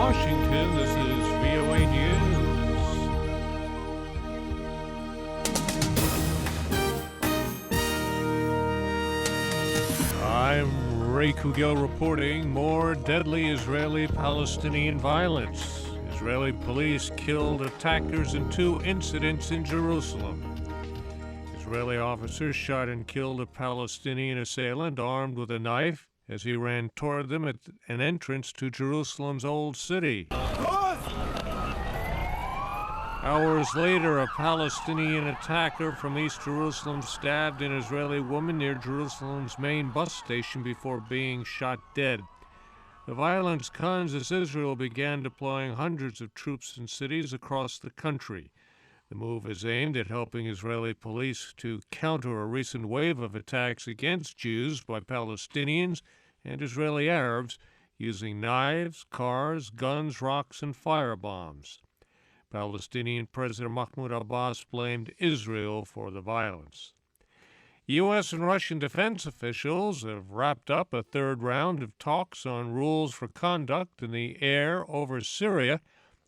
Washington, this is VOA News. I'm Ray Kougell reporting more deadly Israeli-Palestinian violence. Israeli police killed attackers in 2 incidents in Jerusalem. Israeli officers shot and killed a Palestinian assailant armed with a knife as he ran toward them at an entrance to Jerusalem's Old City. Hours later, a Palestinian attacker from East Jerusalem stabbed an Israeli woman near Jerusalem's main bus station before being shot dead. The violence comes as Israel began deploying hundreds of troops in cities across the country. The move is aimed at helping Israeli police to counter a recent wave of attacks against Jews by Palestinians and Israeli Arabs using knives, cars, guns, rocks, and firebombs. Palestinian President Mahmoud Abbas blamed Israel for the violence. U.S. and Russian defense officials have wrapped up a 3rd round of talks on rules for conduct in the air over Syria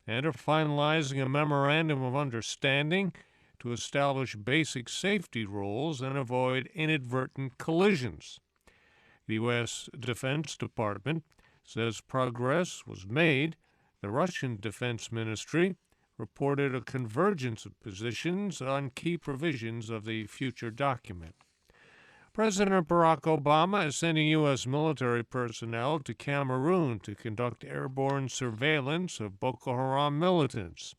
and are finalizing a memorandum of understanding to establish basic safety rules and avoid inadvertent collisions. The U.S. Defense Department says progress was made. The Russian Defense Ministry reported a convergence of positions on key provisions of the future document. President Barack Obama is sending U.S. military personnel to Cameroon to conduct airborne surveillance of Boko Haram militants.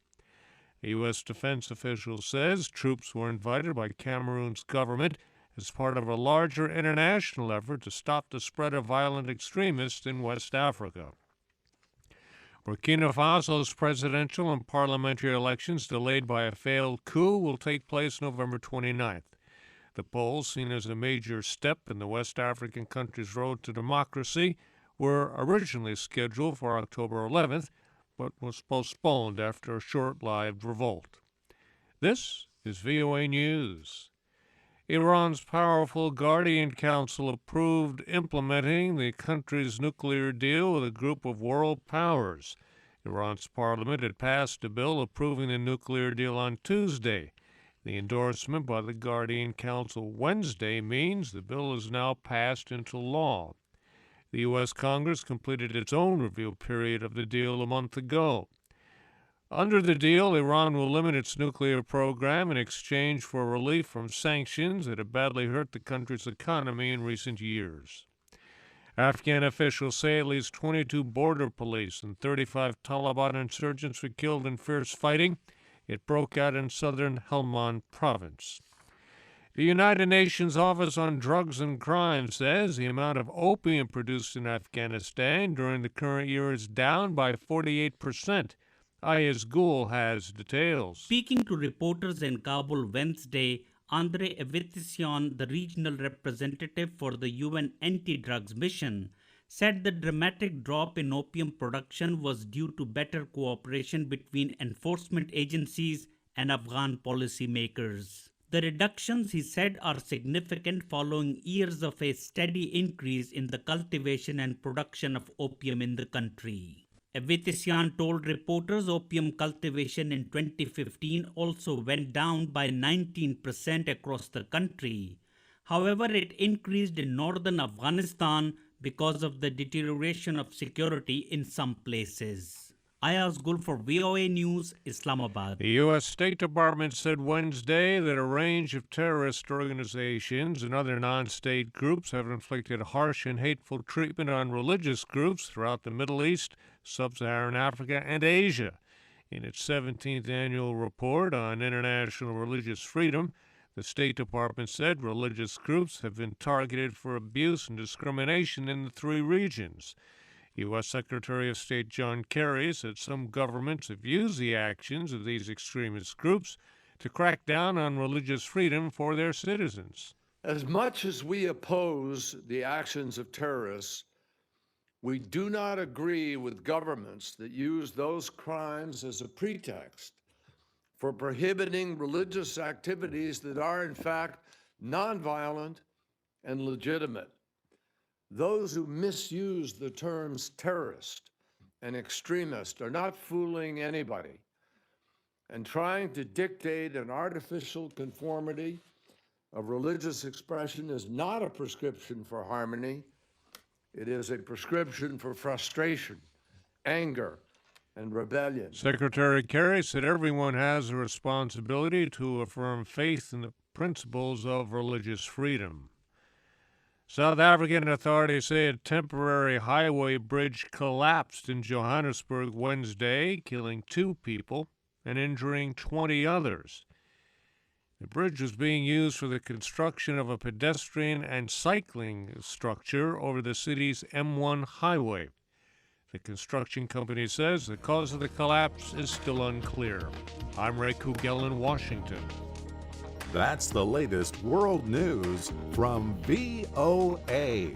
A U.S. defense official says troops were invited by Cameroon's government as part of a larger international effort to stop the spread of violent extremists in West Africa. Burkina Faso's presidential and parliamentary elections, delayed by a failed coup, will take place November 29th. The polls, seen as a major step in the West African country's road to democracy, were originally scheduled for October 11th, but was postponed after a short-lived revolt. This is VOA News. Iran's powerful Guardian Council approved implementing the country's nuclear deal with a group of world powers. Iran's parliament had passed a bill approving the nuclear deal on Tuesday. The endorsement by the Guardian Council Wednesday means the bill is now passed into law. The U.S. Congress completed its own review period of the deal a month ago. Under the deal, Iran will limit its nuclear program in exchange for relief from sanctions that have badly hurt the country's economy in recent years. Afghan officials say at least 22 border police and 35 Taliban insurgents were killed in fierce fighting. It broke out in southern Helmand province. The United Nations Office on Drugs and Crime says the amount of opium produced in Afghanistan during the current year is down by 48%. Ayaz Gul has details. Speaking to reporters in Kabul Wednesday, Andrei Avitissian, the regional representative for the UN anti-drugs mission, said the dramatic drop in opium production was due to better cooperation between enforcement agencies and Afghan policymakers. The reductions, he said, are significant following years of a steady increase in the cultivation and production of opium in the country. Avitissian told reporters opium cultivation in 2015 also went down by 19% across the country. However, it increased in northern Afghanistan because of the deterioration of security in some places. Ayaz Gul for VOA News, Islamabad. The U.S. State Department said Wednesday that a range of terrorist organizations and other non-state groups have inflicted harsh and hateful treatment on religious groups throughout the Middle East, Sub-Saharan Africa, and Asia. In its 17th annual report on international religious freedom, the State Department said religious groups have been targeted for abuse and discrimination in the 3 regions. U.S. Secretary of State John Kerry said some governments have used the actions of these extremist groups to crack down on religious freedom for their citizens. As much as we oppose the actions of terrorists, we do not agree with governments that use those crimes as a pretext for prohibiting religious activities that are, in fact, nonviolent and legitimate. Those who misuse the terms terrorist and extremists are not fooling anybody. And trying to dictate an artificial conformity of religious expression is not a prescription for harmony. It is a prescription for frustration, anger, and rebellion. Secretary Kerry said everyone has a responsibility to affirm faith in the principles of religious freedom. South African authorities say a temporary highway bridge collapsed in Johannesburg Wednesday, killing 2 people and injuring 20 others. The bridge was being used for the construction of a pedestrian and cycling structure over the city's M1 highway. The construction company says the cause of the collapse is still unclear. I'm Ray Kougell in Washington. That's the latest world news from VOA.